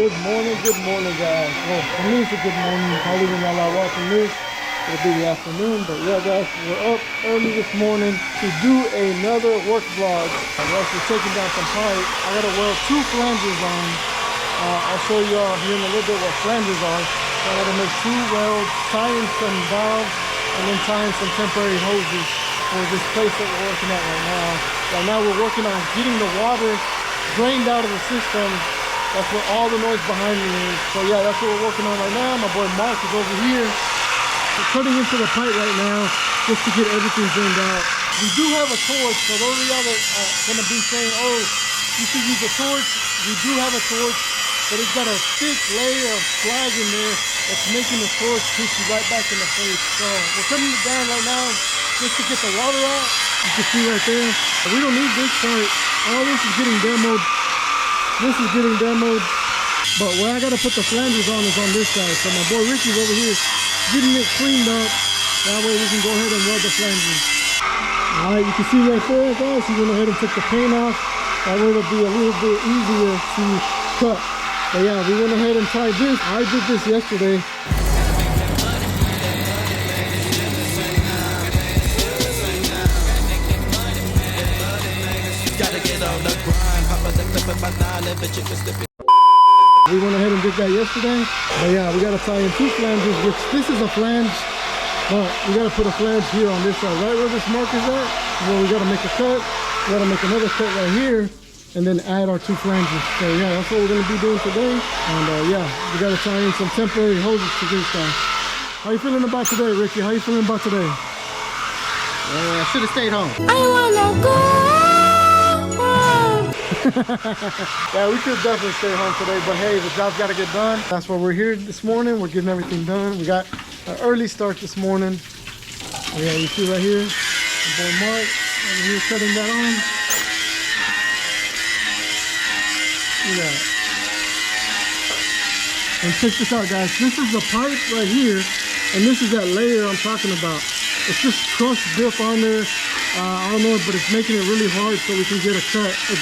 Good morning, guys. Well, for me it's a good morning. Probably when y'all are watching this, it'll be the afternoon. But yeah, guys, we're up early this morning to do another work vlog. We're actually taking down some pipe. I gotta weld 2 flanges on. I'll show y'all here in a little bit what flanges are. So I gotta make 2 welds, tie in some valves, and then tie in some temporary hoses for this place that we're working at right now. Right now we're working on getting the water drained out of the system. That's where all the noise behind me is. So yeah, that's what we're working on right now. My boy Mark is over here. We're cutting into the pipe right now just to get everything drained out. We do have a torch, so those of y'all that are gonna be saying, oh, you should use a torch. We do have a torch, but it's got a thick layer of slag in there that's making the torch hit you right back in the face. So we're cutting it down right now just to get the water out. You can see right there. We don't need this part. All this is getting demoed. This is getting demoed, but where I gotta put the flanges on is on this side. So my boy Ricky's over here getting it cleaned up. That way we can go ahead and weld the flanges. All right, you can see right there, guys. He went ahead and took the paint off. That way it'll be a little bit easier to cut. But yeah, we went ahead and tried this. I did this yesterday. We went ahead and did that yesterday. But yeah, we gotta tie in 2 flanges, which this is a flange, but we gotta put a flange here on this side, right where this mark is at. Well, we gotta make a cut. We gotta make another cut right here, and then add our 2 flanges. So yeah, that's what we're gonna be doing today. And yeah, we gotta tie in some temporary hoses to this guy. How you feeling about today, Ricky? How you feeling about today? I should have stayed home. I wanna go home. Yeah, we could definitely stay home today, but hey, the job's got to get done. That's why we're here this morning. We're getting everything done. We got an early start this morning. Yeah, you see right here, my boy Mark over here cutting that on. Look at that. And check this out, guys. This is the pipe right here, and this is that layer I'm talking about. It's just crushed dip on there. I don't know, but it's making it really hard so we can get a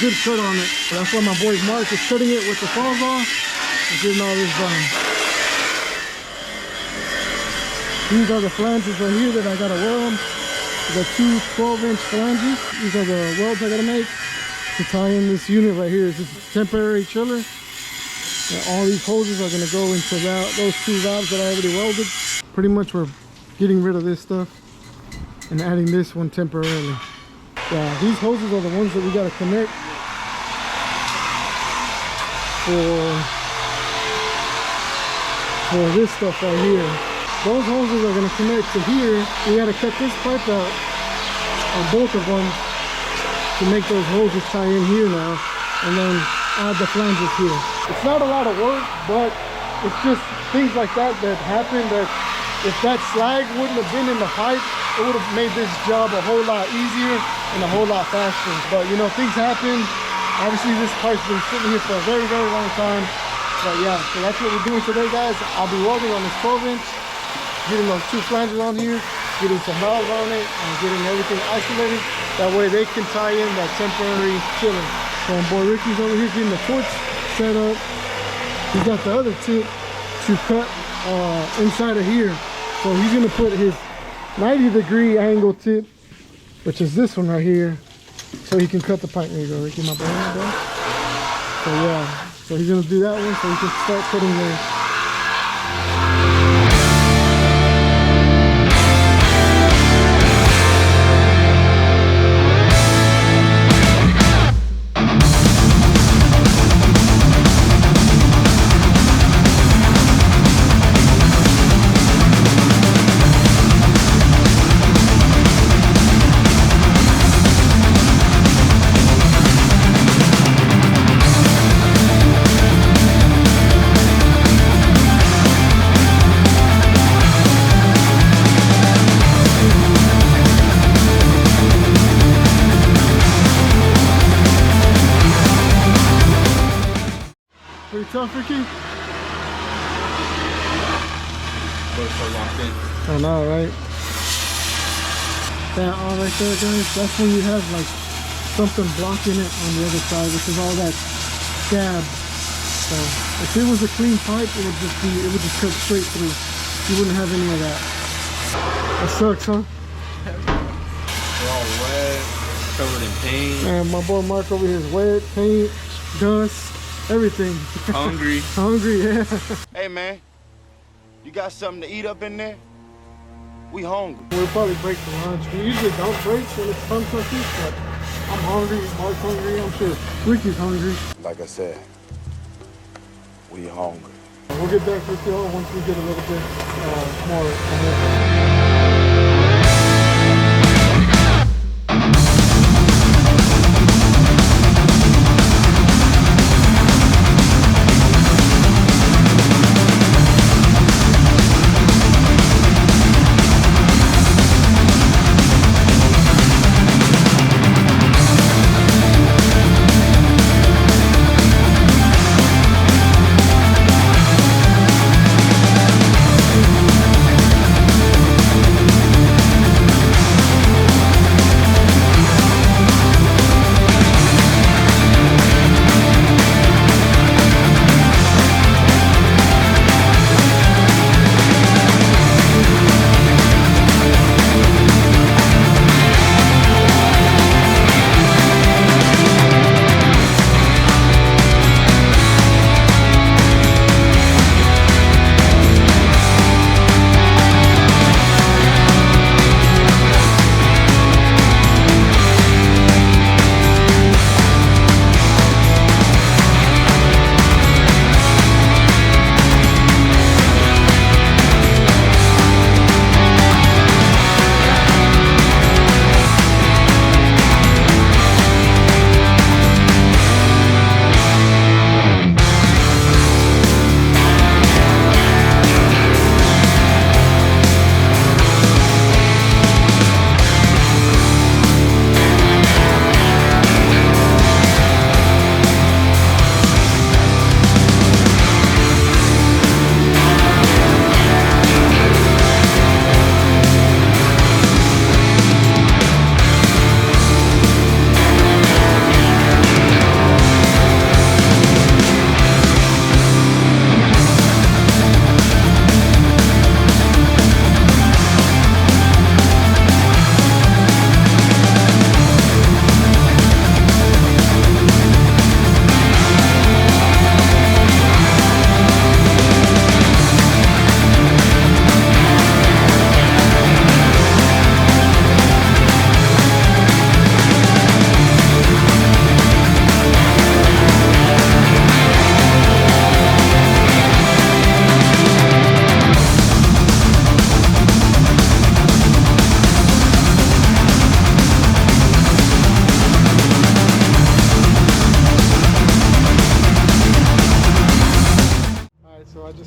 good cut on it. That's why my boy Mark is cutting it with the saws and getting all this done. These are the flanges right here that I gotta weld. The 2 12-inch flanges. These are the welds I gotta make to tie in this unit right here. This is a temporary chiller. And all these hoses are gonna go into those 2 valves that I already welded. Pretty much we're getting rid of this stuff and adding this one temporarily. Yeah, these hoses are the ones that we gotta connect for this stuff right here. Those hoses are gonna connect to here. We gotta cut this pipe out on both of them to make those hoses tie in here now, and then add the flanges here. It's not a lot of work, but it's just things like that happen that if that slag wouldn't have been in the pipe, it would have made this job a whole lot easier and a whole lot faster. But you know, things happen. Obviously this pipe's been sitting here for a very, very long time. But yeah, so that's what we're doing today, guys. I'll be welding on this 12-inch, getting those 2 flanges on here, getting some valves on it, and getting everything isolated. That way they can tie in that temporary chiller. So my boy Ricky's over here getting the torch set up. He's got the other tip to cut inside of here. So he's gonna put his 90-degree angle tip, which is this one right here, so he can cut the pipe. There you go, Ricky, my boy. So yeah, so he's gonna do that one so he can start cutting there. Pretty tough, Ricky? I know, right? That all right there, guys, that's when you have like something blocking it on the other side, which is all that scab So if it was a clean pipe, it would just cut straight through. You wouldn't have any of that. That sucks, huh? They're all wet, covered in paint. And my boy Mark over here is wet, paint, dust, everything. Hungry. Hungry, yeah. Hey man, you got something to eat up in there? We hungry. We'll probably break for lunch. We usually don't break when it's fun cookies, but I'm hungry, Mark's hungry, I'm sure Ricky's hungry. Like I said, we hungry. We'll get back with y'all once we get a little bit more.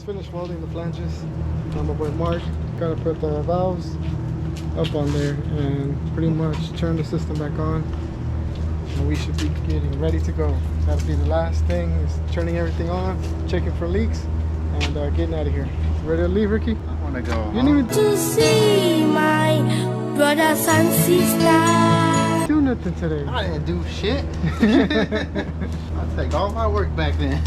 Finished welding the flanges. My boy Mark gotta put the valves up on there and pretty much turn the system back on, and we should be getting ready to go. That'll be the last thing, is turning everything on, checking for leaks, and getting out of here. Ready to leave, Ricky? I want to go You didn't even to see my brothers and sisters. do nothing today. I didn't do shit. I'll take all my work back then.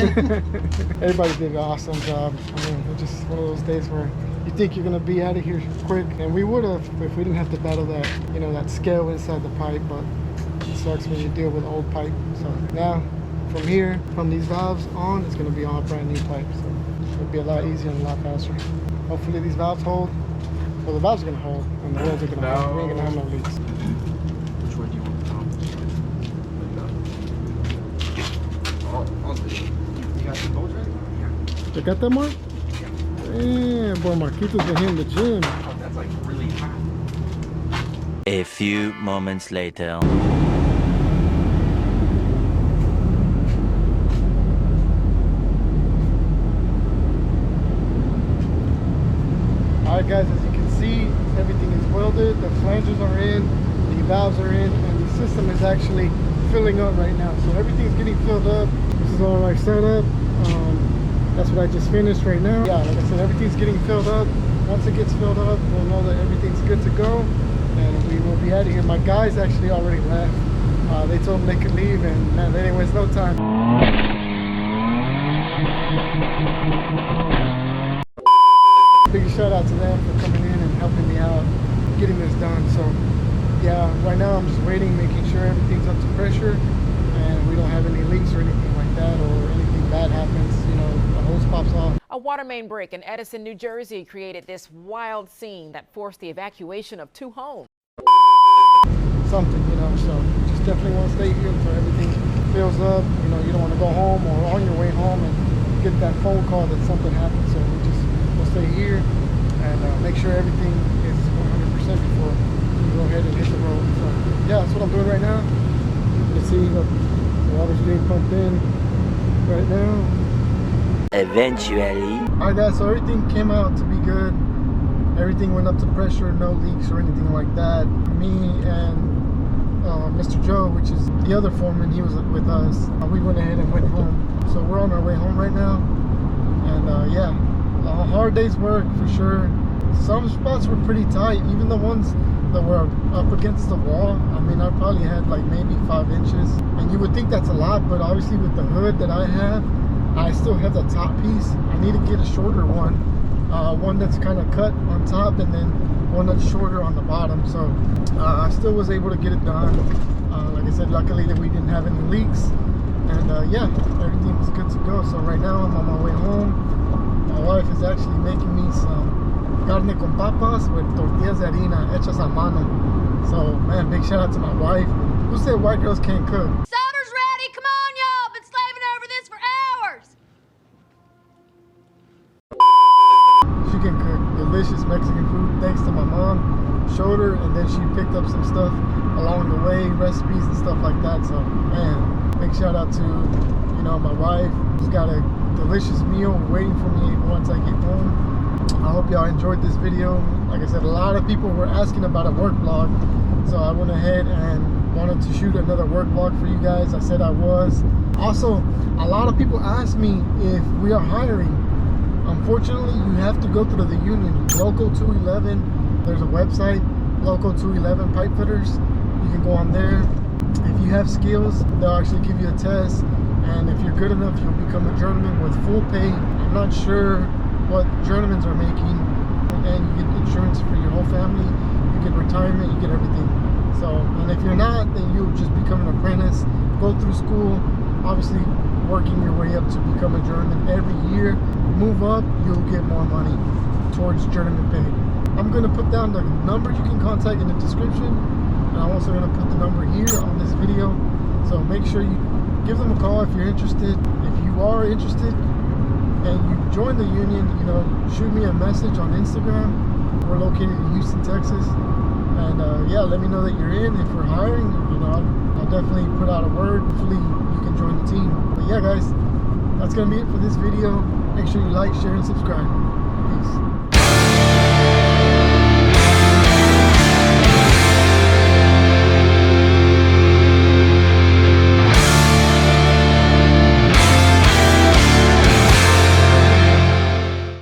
Everybody did an awesome job. I mean, it's just one of those days where you think you're gonna be out of here quick, and we would have if we didn't have to battle that, you know, that scale inside the pipe. But it sucks when you deal with old pipe. So now, from here, from these valves on, it's gonna be all brand new pipe. So it'll be a lot easier and a lot faster. Hopefully these valves hold. Well, the valves are gonna hold, and the welds are gonna hold. We ain't gonna have no leaks. Which one do you want to You got the bolts ready? Yeah. You got that, Mark? Yeah, boy, Marquito's been hitting the gym. Oh, that's like really hot. A few moments later. Alright guys, as you can see, everything is welded, the flanges are in, the valves are in, and the system is actually filling up right now. So everything's getting filled up. This is all our setup. That's what I just finished right now. Yeah, like I said, everything's getting filled up. Once it gets filled up, we'll know that everything's good to go, and we will be out of here. My guys actually already left. They told them they could leave, and man, they didn't waste no time. Big shout out to them for coming in and helping me out getting this done. So yeah, right now I'm just waiting, making sure everything's up to pressure and we don't have any leaks or anything like that, or anything bad happens, you know, the hose pops off. A water main break in Edison, New Jersey created this wild scene that forced the evacuation of 2 homes. Something, you know, so just definitely want to stay here until everything fills up. You know, you don't want to go home or on your way home and get that phone call that something happened. So we'll stay here and make sure everything is 100% before we go ahead and hit the road. So yeah, that's what I'm doing right now. You can see the water's being pumped in right now. Eventually. Alright guys, so everything came out to be good. Everything went up to pressure, no leaks or anything like that. Me and Mr. Joe, which is the other foreman, he was with us. We went ahead and went home. So we're on our way home right now. And yeah, a hard day's work for sure. Some spots were pretty tight, even the ones that were up against the wall. I mean, I probably had like maybe 5 inches. And you would think that's a lot, but obviously with the hood that I have, I still have the top piece. I need to get a shorter one. One that's kind of cut on top and then one that's shorter on the bottom. So I still was able to get it done. Like I said, luckily that we didn't have any leaks. And yeah, everything was good to go. So right now I'm on my way home. My wife is actually making me some carne con papas with tortillas de harina hechas a mano. So man, big shout out to my wife. Who said white girls can't cook? Supper's ready. Come on, y'all. Been slaving over this for hours. She can cook delicious Mexican food thanks to my mom. Showed her, and then she picked up some stuff along the way, recipes and stuff like that. So man, big shout out to, you know, my wife. She's got a delicious meal waiting for me once I get home. I hope y'all enjoyed this video. Like I said, a lot of people were asking about a work vlog, so I went ahead and wanted to shoot another work vlog for you guys. I said I was. Also, a lot of people asked me if we are hiring. Unfortunately, you have to go through the union. Local 211, there's a website, Local 211 Pipefitters. You can go on there. If you have skills, they'll actually give you a test, and if you're good enough, you'll become a journeyman with full pay. I'm not sure what journeymans are making, and you get insurance for your whole family, you get retirement, you get everything. So, and if you're not, then you'll just become an apprentice, go through school, obviously working your way up to become a journeyman. Every year, move up, you'll get more money towards journeyman pay. I'm going to put down the number you can contact in the description, and I'm also going to put the number here on this video. So make sure you give them a call if you're interested. If you are interested and you join the union, you know, shoot me a message on Instagram. We're located in Houston, Texas. And yeah, let me know that you're in. If we're hiring, you know, I'll definitely put out a word. Hopefully you can join the team. But yeah, guys, that's going to be it for this video. Make sure you like, share, and subscribe. Peace.